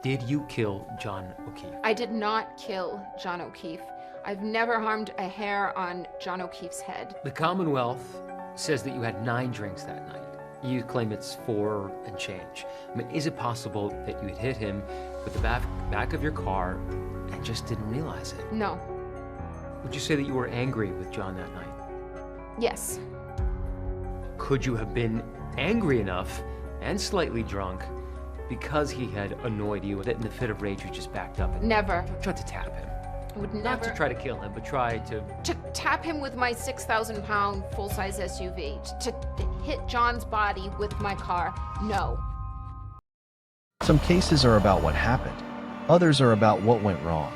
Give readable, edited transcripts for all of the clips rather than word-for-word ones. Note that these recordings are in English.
Did you kill John O'Keefe? I did not kill John O'Keefe. I've never harmed a hair on John O'Keefe's head. The Commonwealth says that you had 9 drinks that night. You claim it's 4 and change. I mean, is it possible that you had hit him with the back of your car and just didn't realize it? No. Would you say that you were angry with John that night? Yes. Could you have been angry enough and slightly drunk because he had annoyed you that in the fit of rage you just backed up and Never. tried to tap him? I would never. Not to try to kill him, but try to... To tap him with my 6,000-pound full-size SUV. To hit John's body with my car. No. Some cases are about what happened. Others are about what went wrong.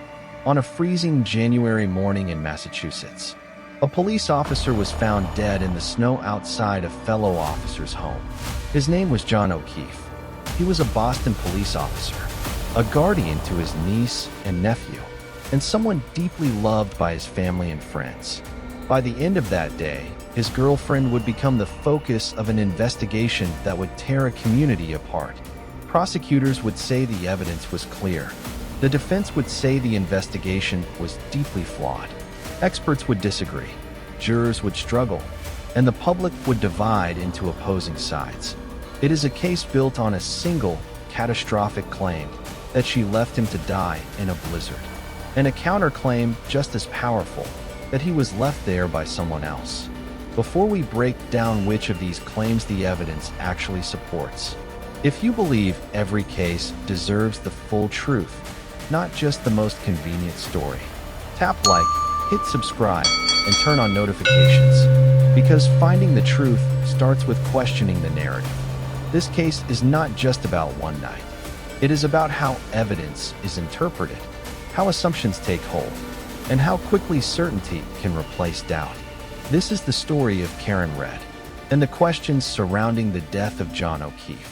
On a freezing January morning in Massachusetts, a police officer was found dead in the snow outside a fellow officer's home. His name was John O'Keefe. He was a Boston police officer, a guardian to his niece and nephew, and someone deeply loved by his family and friends. By the end of that day, his girlfriend would become the focus of an investigation that would tear a community apart. Prosecutors would say the evidence was clear. The defense would say the investigation was deeply flawed. Experts would disagree, jurors would struggle, and the public would divide into opposing sides. It is a case built on a single, catastrophic claim that she left him to die in a blizzard, and a counterclaim just as powerful, that he was left there by someone else. Before we break down which of these claims the evidence actually supports, if you believe every case deserves the full truth, not just the most convenient story, tap like, hit subscribe, and turn on notifications, because finding the truth starts with questioning the narrative. This case is not just about one night. It is about how evidence is interpreted, how assumptions take hold, and how quickly certainty can replace doubt. This is the story of Karen Red, and the questions surrounding the death of John O'Keefe.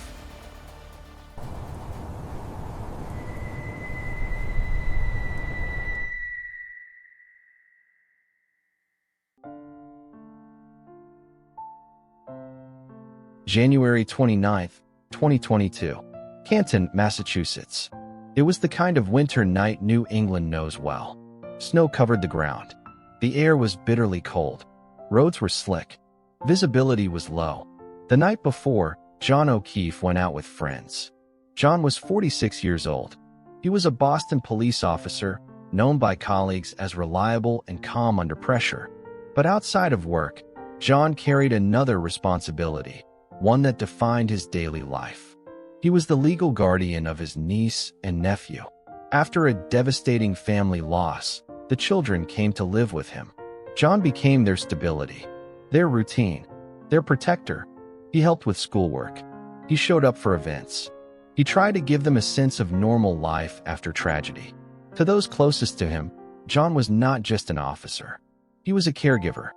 January 29, 2022, Canton, Massachusetts. It was the kind of winter night New England knows well. Snow covered the ground. The air was bitterly cold. Roads were slick. Visibility was low. The night before, John O'Keefe went out with friends. John was 46 years old. He was a Boston police officer, known by colleagues as reliable and calm under pressure. But outside of work, John carried another responsibility, one that defined his daily life. He was the legal guardian of his niece and nephew. After a devastating family loss, the children came to live with him. John became their stability, their routine, their protector. He helped with schoolwork. He showed up for events. He tried to give them a sense of normal life after tragedy. To those closest to him, John was not just an officer. He was a caregiver,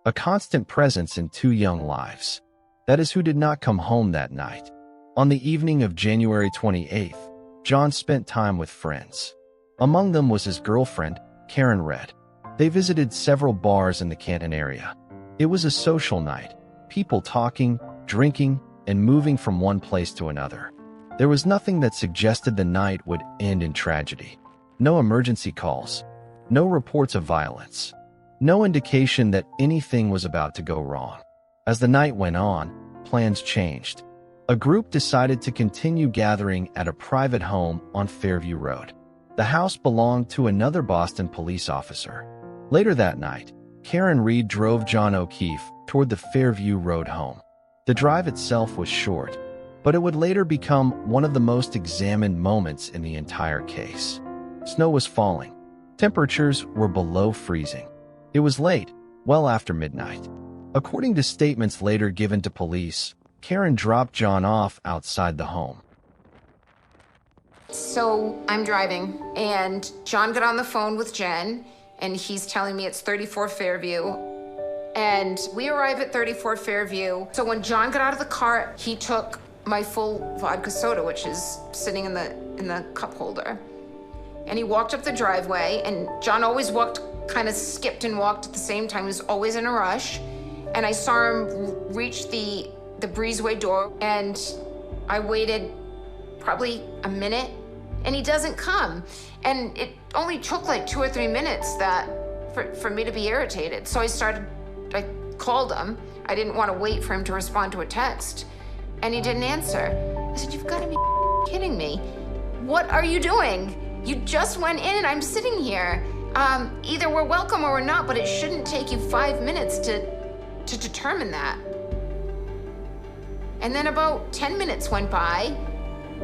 a constant presence in 2 young lives. That is who did not come home that night. On the evening of January 28th, John spent time with friends. Among them was his girlfriend, Karen Red. They visited several bars in the Canton area. It was a social night, people talking, drinking, and moving from one place to another. There was nothing that suggested the night would end in tragedy. No emergency calls, no reports of violence, no indication that anything was about to go wrong. As the night went on, plans changed. A group decided to continue gathering at a private home on Fairview Road. The house belonged to another Boston police officer. Later that night, Karen Reed drove John O'Keefe toward the Fairview Road home. The drive itself was short, but it would later become one of the most examined moments in the entire case. Snow was falling. Temperatures were below freezing. It was late, well after midnight. According to statements later given to police, Karen dropped John off outside the home. So I'm driving, and John got on the phone with Jen, and he's telling me it's 34 Fairview. And we arrive at 34 Fairview. So when John got out of the car, he took my full vodka soda, which is sitting in the cup holder. And he walked up the driveway, and John always kind of skipped and walked at the same time. He was always in a rush. And I saw him reach the breezeway door, and I waited probably a minute, and he doesn't come. And it only took like 2 or 3 minutes for me to be irritated. So I called him. I didn't want to wait for him to respond to a text, and he didn't answer. I said, you've got to be kidding me. What are you doing? You just went in and I'm sitting here. Either we're welcome or we're not, but it shouldn't take you 5 minutes to determine that. And then about 10 minutes went by,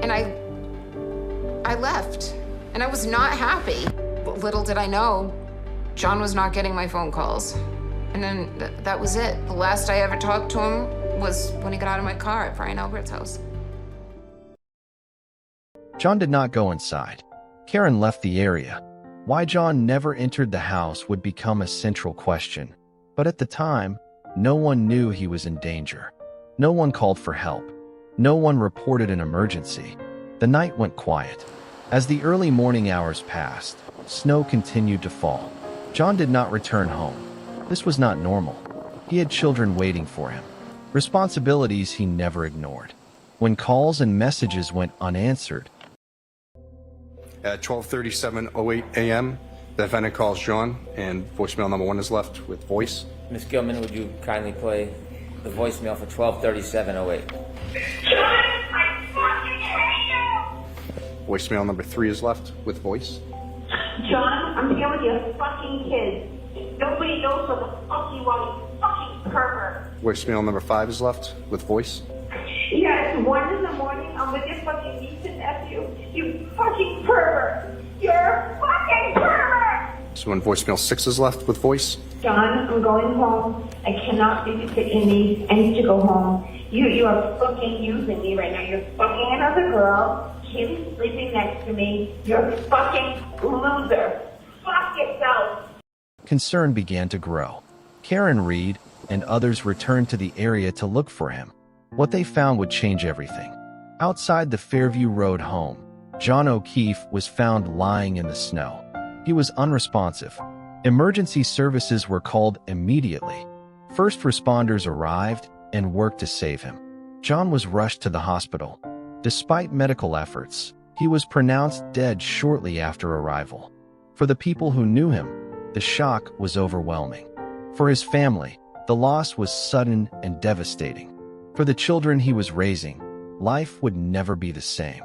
and I left, and I was not happy. But little did I know, John was not getting my phone calls. And then that was it. The last I ever talked to him was when he got out of my car at Brian Albert's house. John did not go inside. Karen left the area. Why John never entered the house would become a central question. But at the time, no one knew he was in danger. No one called for help. No one reported an emergency. The night went quiet. As the early morning hours passed, snow continued to fall. John did not return home. This was not normal. He had children waiting for him. Responsibilities he never ignored. When calls and messages went unanswered, at 12:37:08 a.m., the defendant calls John, and voicemail number 1 is left with voice. Ms. Gilman, would you kindly play the voicemail for 12:37:08? John, I fucking hate you! Voicemail number 3 is left with voice. John, I'm here with your fucking kids. Nobody knows what the fuck you are, you fucking pervert. Voicemail number 5 is left with voice. Yeah, it's 1 in the morning. I'm with your fucking niece and nephew. You fucking pervert. You're a fucking pervert. So when voicemail 6 is left with voice. John, I'm going home. I cannot babysit your niece. I need to go home. You are fucking using me right now. You're fucking another girl. Kim's sleeping next to me. You're a fucking loser. Fuck yourself. concern began to grow. Karen Reed and others returned to the area to look for him. What they found would change everything. Outside the Fairview Road home, John O'Keefe was found lying in the snow. He was unresponsive. Emergency services were called immediately. First responders arrived and worked to save him. John was rushed to the hospital. Despite medical efforts, he was pronounced dead shortly after arrival. For the people who knew him, the shock was overwhelming. For his family, the loss was sudden and devastating. For the children he was raising, life would never be the same.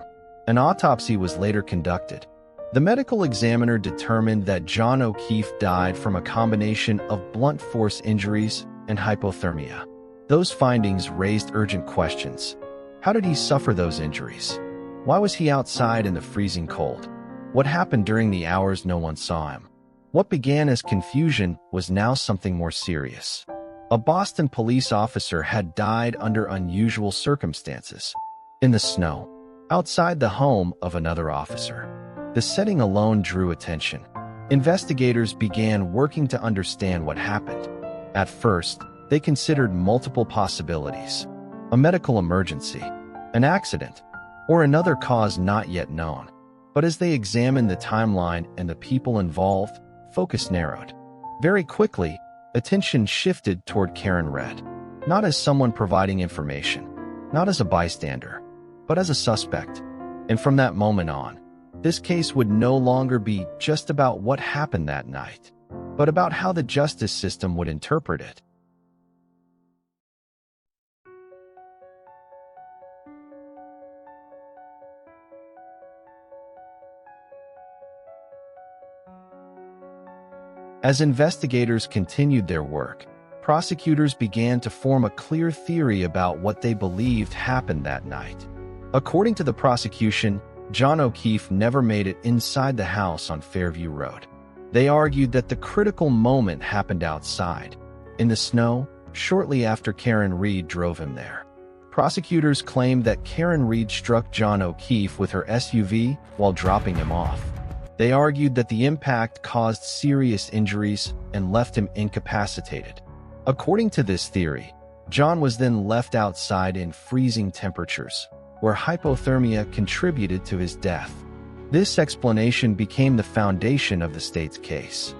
An autopsy was later conducted. The medical examiner determined that John O'Keefe died from a combination of blunt force injuries and hypothermia. Those findings raised urgent questions. How did he suffer those injuries? Why was he outside in the freezing cold? What happened during the hours no one saw him? What began as confusion was now something more serious. A Boston police officer had died under unusual circumstances. In the snow, outside the home of another officer. The setting alone drew attention. Investigators began working to understand what happened. At first, they considered multiple possibilities: a medical emergency, an accident, or another cause not yet known. But as they examined the timeline and the people involved, focus narrowed. Very quickly, attention shifted toward Karen Reed, not as someone providing information, not as a bystander, but as a suspect. And from that moment on, this case would no longer be just about what happened that night, but about how the justice system would interpret it. As investigators continued their work, prosecutors began to form a clear theory about what they believed happened that night. According to the prosecution, John O'Keefe never made it inside the house on Fairview Road. They argued that the critical moment happened outside, in the snow, shortly after Karen Reed drove him there. Prosecutors claimed that Karen Reed struck John O'Keefe with her SUV while dropping him off. They argued that the impact caused serious injuries and left him incapacitated. According to this theory, John was then left outside in freezing temperatures, where hypothermia contributed to his death. This explanation became the foundation of the state's case.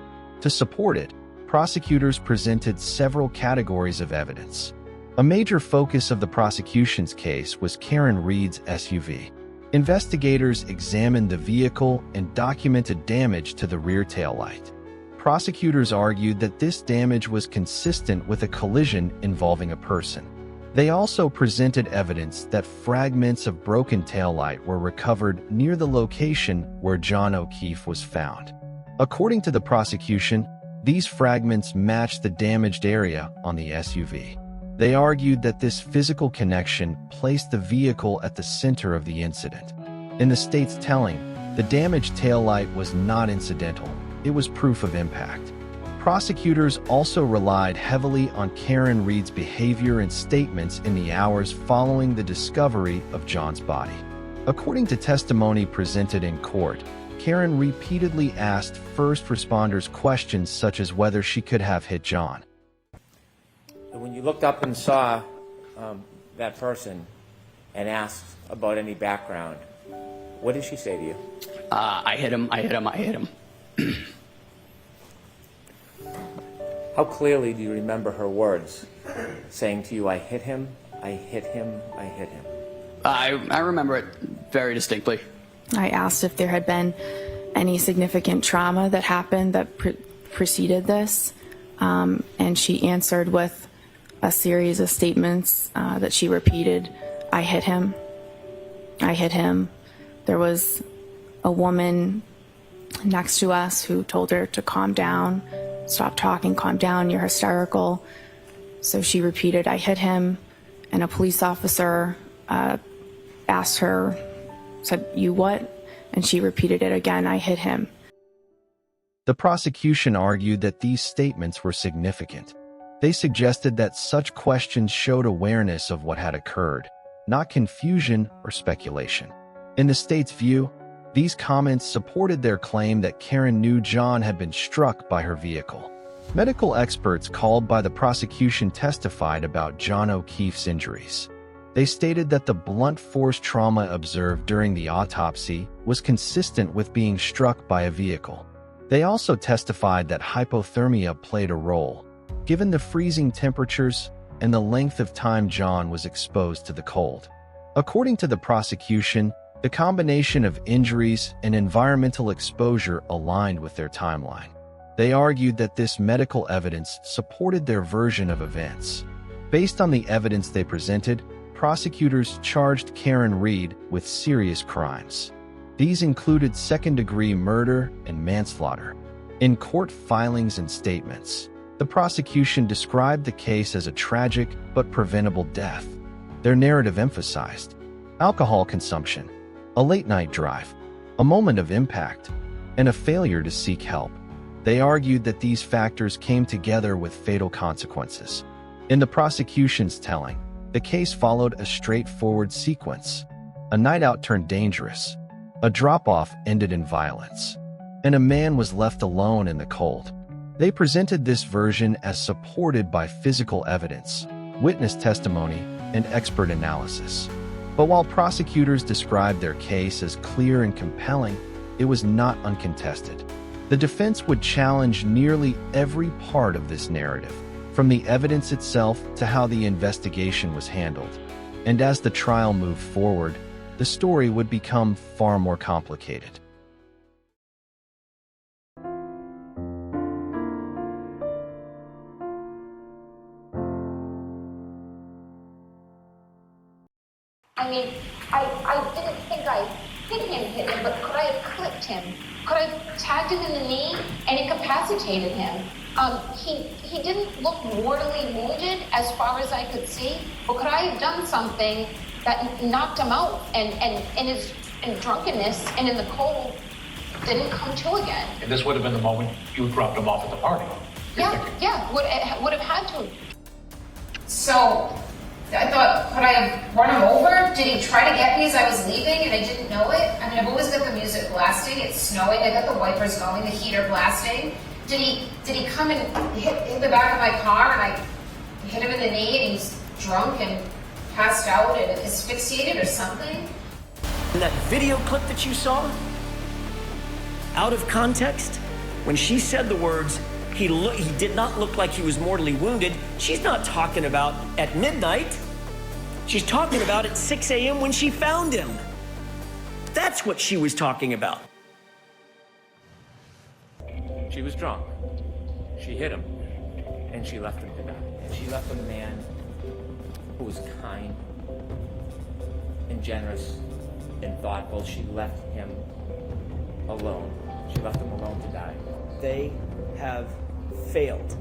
To support it, prosecutors presented several categories of evidence. A major focus of the prosecution's case was Karen Reed's SUV. Investigators examined the vehicle and documented damage to the rear taillight. Prosecutors argued that this damage was consistent with a collision involving a person. They also presented evidence that fragments of broken taillight were recovered near the location where John O'Keefe was found. According to the prosecution, these fragments matched the damaged area on the SUV. They argued that this physical connection placed the vehicle at the center of the incident. In the state's telling, the damaged taillight was not incidental. It was proof of impact. Prosecutors also relied heavily on Karen Reed's behavior and statements in the hours following the discovery of John's body. According to testimony presented in court, Karen repeatedly asked first responders questions such as whether she could have hit John. When you looked up and saw that person and asked about any background, what did she say to you? I hit him. How clearly do you remember her words saying to you, I hit him, I hit him, I hit him? I remember it very distinctly. I asked if there had been any significant trauma that happened that preceded this, and she answered with a series of statements that she repeated. I hit him. I hit him. There was a woman next to us who told her to calm down, stop talking, calm down, you're hysterical. So she repeated, I hit him, and a police officer asked her, said, you what? And she repeated it again, I hit him. The prosecution argued that these statements were significant. They suggested that such questions showed awareness of what had occurred, not confusion or speculation. In the state's view, these comments supported their claim that Karen knew John had been struck by her vehicle. Medical experts called by the prosecution testified about John O'Keefe's injuries. They stated that the blunt force trauma observed during the autopsy was consistent with being struck by a vehicle. They also testified that hypothermia played a role, given the freezing temperatures and the length of time John was exposed to the cold. According to the prosecution, the combination of injuries and environmental exposure aligned with their timeline. They argued that this medical evidence supported their version of events. Based on the evidence they presented, prosecutors charged Karen Reed with serious crimes. These included second-degree murder and manslaughter. In court filings and statements, the prosecution described the case as a tragic but preventable death. Their narrative emphasized alcohol consumption, a late-night drive, a moment of impact, and a failure to seek help. They argued that these factors came together with fatal consequences. In the prosecution's telling, the case followed a straightforward sequence. A night out turned dangerous, a drop-off ended in violence, and a man was left alone in the cold. They presented this version as supported by physical evidence, witness testimony, and expert analysis. But while prosecutors described their case as clear and compelling, it was not uncontested. The defense would challenge nearly every part of this narrative, from the evidence itself to how the investigation was handled. And as the trial moved forward, the story would become far more complicated. I mean, I didn't think I hit him, but could I have clipped him? Could I have tagged him in the knee and incapacitated him? He didn't look mortally wounded as far as I could see, but could I have done something that knocked him out and in drunkenness and in the cold didn't come to again? And this would have been the moment you dropped him off at the party. Yeah, would have had to. So I thought, could I have run him over? Did he try to get me as I was leaving and I didn't know it? I mean, I've always got the music blasting. It's snowing. I got the wipers going, the heater blasting. Did he come and hit the back of my car and I hit him in the knee and he's drunk and passed out and asphyxiated or something? In that video clip that you saw, out of context, when she said the words, he did not look like he was mortally wounded, she's not talking about at midnight. She's talking about at 6 a.m. when she found him. That's what she was talking about. She was drunk. She hit him, and she left him to die. And she left a man who was kind and generous and thoughtful. She left him alone. She left him alone to die. They have failed.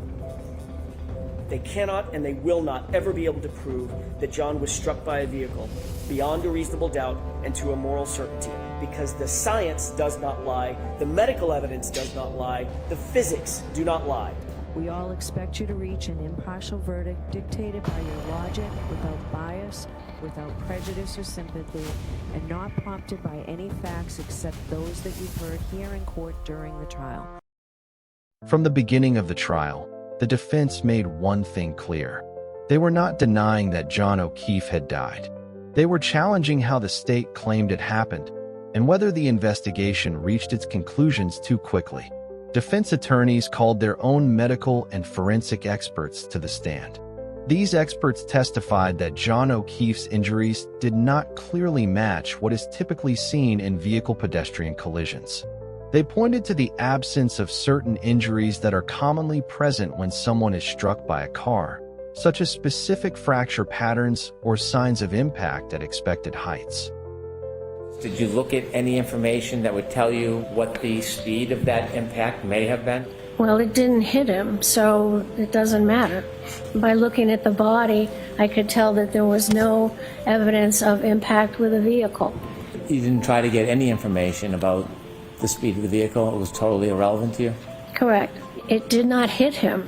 They cannot and they will not ever be able to prove that John was struck by a vehicle beyond a reasonable doubt and to a moral certainty, because the science does not lie, the medical evidence does not lie, the physics do not lie. We all expect you to reach an impartial verdict dictated by your logic, without bias, without prejudice or sympathy, and not prompted by any facts except those that you've heard here in court during the trial. From the beginning of the trial, the defense made one thing clear. They were not denying that John O'Keefe had died. They were challenging how the state claimed it happened and whether the investigation reached its conclusions too quickly. Defense attorneys called their own medical and forensic experts to the stand. These experts testified that John O'Keefe's injuries did not clearly match what is typically seen in vehicle-pedestrian collisions. They pointed to the absence of certain injuries that are commonly present when someone is struck by a car, such as specific fracture patterns or signs of impact at expected heights. Did you look at any information that would tell you what the speed of that impact may have been? Well, it didn't hit him, so it doesn't matter. By looking at the body, I could tell that there was no evidence of impact with a vehicle. You didn't try to get any information about the speed of the vehicle? It was totally irrelevant to you? Correct. It did not hit him.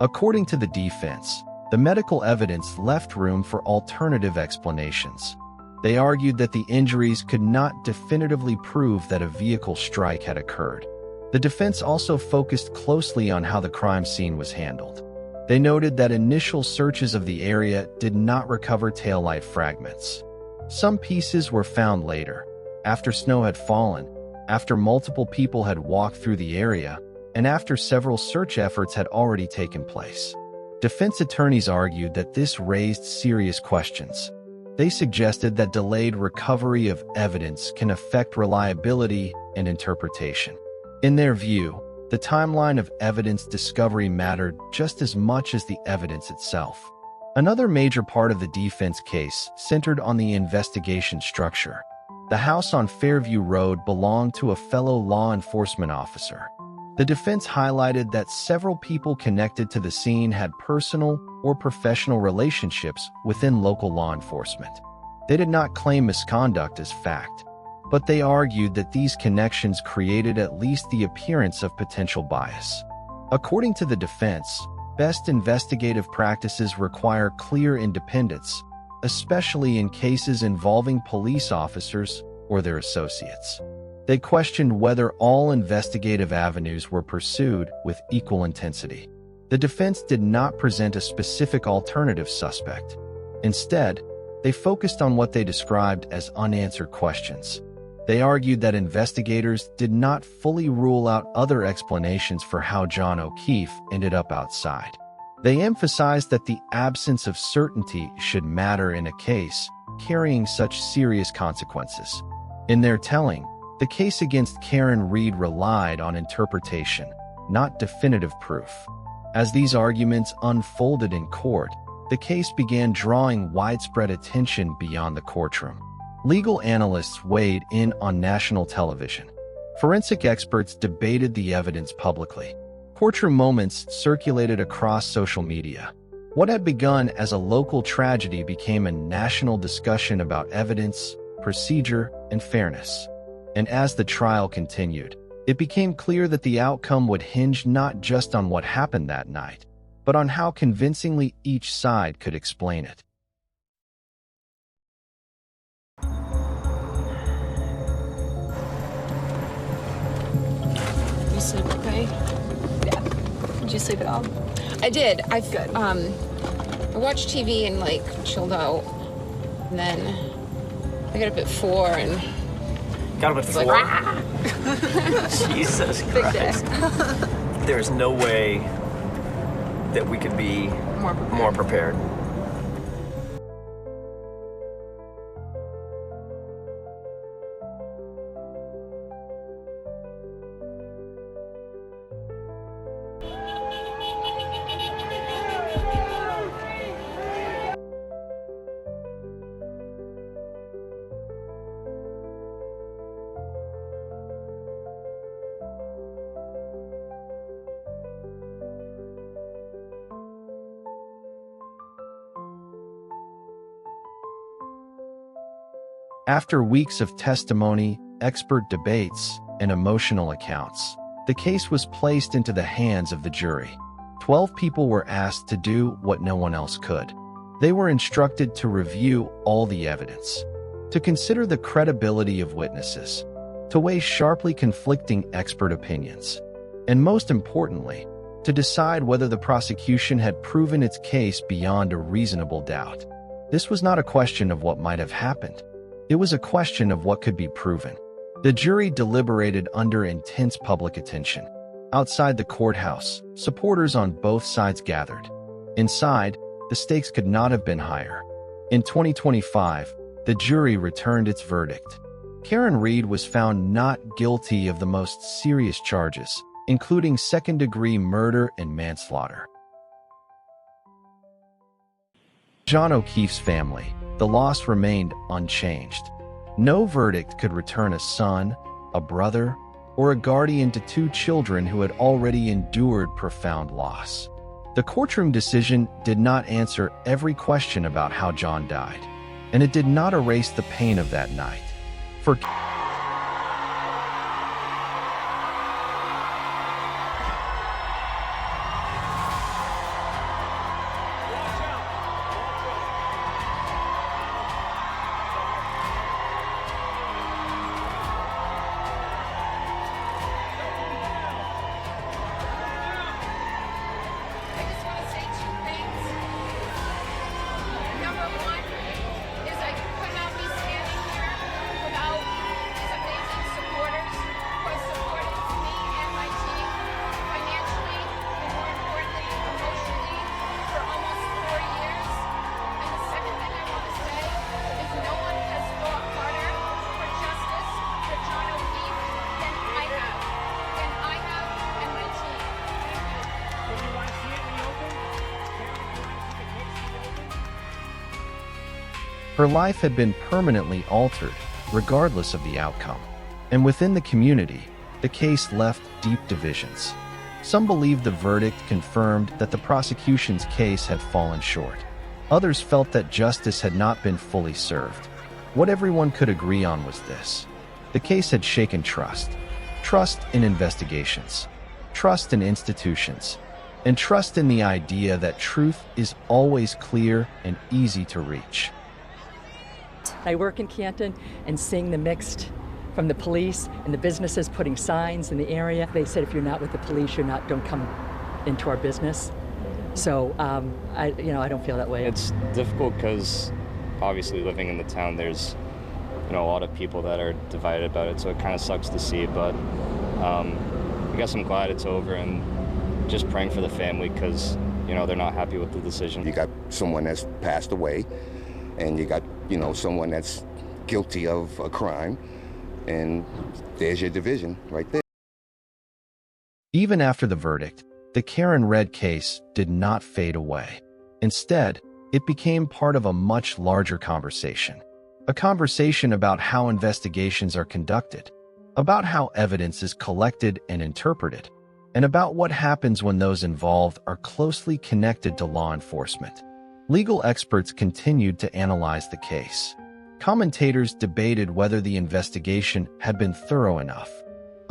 According to the defense, the medical evidence left room for alternative explanations. They argued that the injuries could not definitively prove that a vehicle strike had occurred. The defense also focused closely on how the crime scene was handled. They noted that initial searches of the area did not recover taillight fragments. Some pieces were found later, after snow had fallen, after multiple people had walked through the area, and after several search efforts had already taken place. Defense attorneys argued that this raised serious questions. They suggested that delayed recovery of evidence can affect reliability and interpretation. In their view, the timeline of evidence discovery mattered just as much as the evidence itself. Another major part of the defense case centered on the investigation structure. The house on Fairview Road belonged to a fellow law enforcement officer. The defense highlighted that several people connected to the scene had personal or professional relationships within local law enforcement. They did not claim misconduct as fact, but they argued that these connections created at least the appearance of potential bias. According to the defense, best investigative practices require clear independence, especially in cases involving police officers or their associates. They questioned whether all investigative avenues were pursued with equal intensity. The defense did not present a specific alternative suspect. Instead, they focused on what they described as unanswered questions. They argued that investigators did not fully rule out other explanations for how John O'Keefe ended up outside. They emphasized that the absence of certainty should matter in a case carrying such serious consequences. In their telling, the case against Karen Reed relied on interpretation, not definitive proof. As these arguments unfolded in court, the case began drawing widespread attention beyond the courtroom. Legal analysts weighed in on national television. Forensic experts debated the evidence publicly. Courtroom moments circulated across social media. What had begun as a local tragedy became a national discussion about evidence, procedure, and fairness. And as the trial continued, it became clear that the outcome would hinge not just on what happened that night, but on how convincingly each side could explain it. You sleep okay? Yeah. Did you sleep at all? I did. I Good. I watched TV and like chilled out, and then I got up at 4 and Got him at 4. was like, "Rah!" Jesus Big day. Christ. There's no way that we could be more prepared. After weeks of testimony, expert debates, and emotional accounts, the case was placed into the hands of the jury. 12 people were asked to do what no one else could. They were instructed to review all the evidence, to consider the credibility of witnesses, to weigh sharply conflicting expert opinions, and most importantly, to decide whether the prosecution had proven its case beyond a reasonable doubt. This was not a question of what might have happened. It was a question of what could be proven. The jury deliberated under intense public attention. Outside the courthouse, supporters on both sides gathered. Inside, the stakes could not have been higher. In 2025, the jury returned its verdict. Karen Reed was found not guilty of the most serious charges, including second-degree murder and manslaughter. John O'Keefe's family, the loss remained unchanged. No verdict could return a son, a brother, or a guardian to two children who had already endured profound loss. The courtroom decision did not answer every question about how John died, and it did not erase the pain of that night. For her life had been permanently altered, regardless of the outcome. And within the community, the case left deep divisions. Some believed the verdict confirmed that the prosecution's case had fallen short. Others felt that justice had not been fully served. What everyone could agree on was this: the case had shaken trust. Trust in investigations, trust in institutions, and trust in the idea that truth is always clear and easy to reach. I work in Canton, and seeing the mixed from the police and the businesses putting signs in the area. They said, if you're not with the police, don't come into our business. So I don't feel that way. It's difficult because obviously living in the town, there's a lot of people that are divided about it. So it kind of sucks to see, but I guess I'm glad it's over and just praying for the family because they're not happy with the decision. You got someone that's passed away, and you got someone that's guilty of a crime, and there's your division right there. Even after the verdict, the Karen Reed case did not fade away. Instead, it became part of a much larger conversation. A conversation about how investigations are conducted, about how evidence is collected and interpreted, and about what happens when those involved are closely connected to law enforcement. Legal experts continued to analyze the case. Commentators debated whether the investigation had been thorough enough.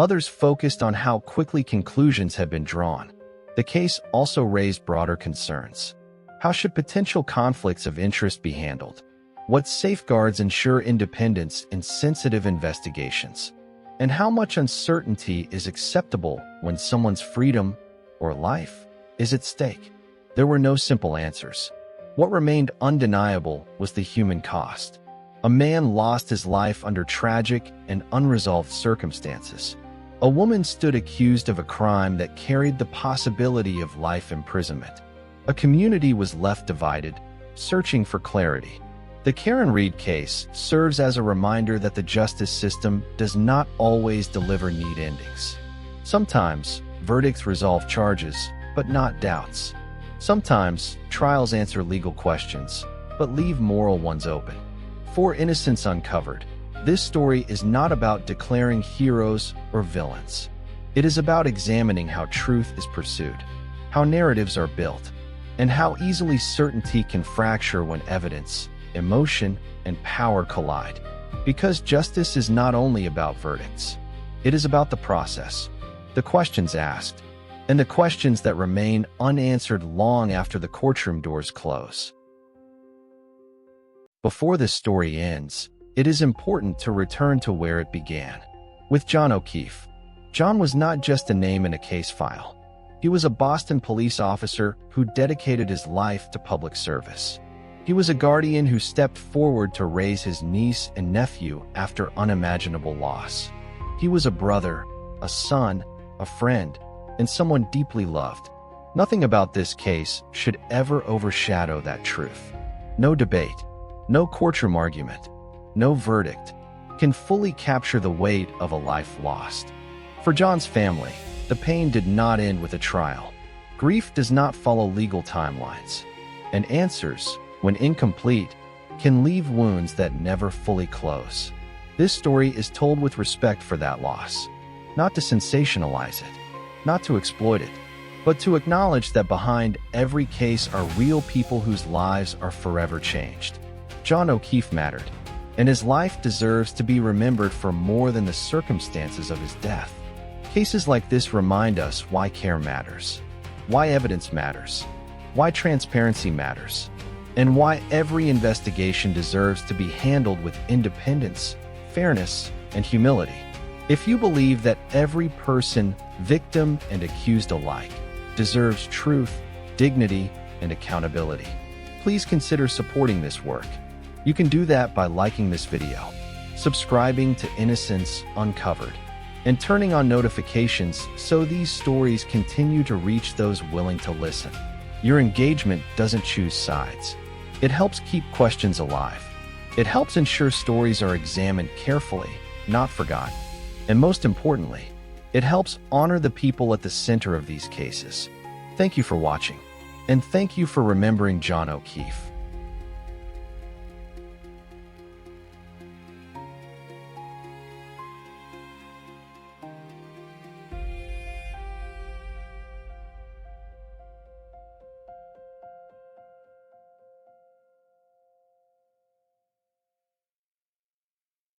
Others focused on how quickly conclusions had been drawn. The case also raised broader concerns. How should potential conflicts of interest be handled? What safeguards ensure independence in sensitive investigations? And how much uncertainty is acceptable when someone's freedom or life is at stake? There were no simple answers. What remained undeniable was the human cost. A man lost his life under tragic and unresolved circumstances. A woman stood accused of a crime that carried the possibility of life imprisonment. A community was left divided, searching for clarity. The Karen Reed case serves as a reminder that the justice system does not always deliver neat endings. Sometimes, verdicts resolve charges, but not doubts. Sometimes, trials answer legal questions, but leave moral ones open. For Innocence Uncovered, this story is not about declaring heroes or villains. It is about examining how truth is pursued, how narratives are built, and how easily certainty can fracture when evidence, emotion, and power collide. Because justice is not only about verdicts. It is about the process, the questions asked, and the questions that remain unanswered long after the courtroom doors close. Before this story ends, it is important to return to where it began. With John O'Keefe. John was not just a name in a case file. He was a Boston police officer who dedicated his life to public service. He was a guardian who stepped forward to raise his niece and nephew after unimaginable loss. He was a brother, a son, a friend, and someone deeply loved. Nothing about this case should ever overshadow that truth. No debate, no courtroom argument, no verdict can fully capture the weight of a life lost. For John's family, the pain did not end with a trial. Grief does not follow legal timelines, and answers, when incomplete, can leave wounds that never fully close. This story is told with respect for that loss, not to sensationalize it, not to exploit it, but to acknowledge that behind every case are real people whose lives are forever changed. John O'Keefe mattered, and his life deserves to be remembered for more than the circumstances of his death. Cases like this remind us why care matters, why evidence matters, why transparency matters, and why every investigation deserves to be handled with independence, fairness, and humility. If you believe that every person, victim and accused alike, deserves truth, dignity, and accountability, please consider supporting this work. You can do that by liking this video, subscribing to Innocence Uncovered, and turning on notifications so these stories continue to reach those willing to listen. Your engagement doesn't choose sides. It helps keep questions alive. It helps ensure stories are examined carefully, not forgotten. And most importantly, it helps honor the people at the center of these cases. Thank you for watching, and thank you for remembering John O'Keefe.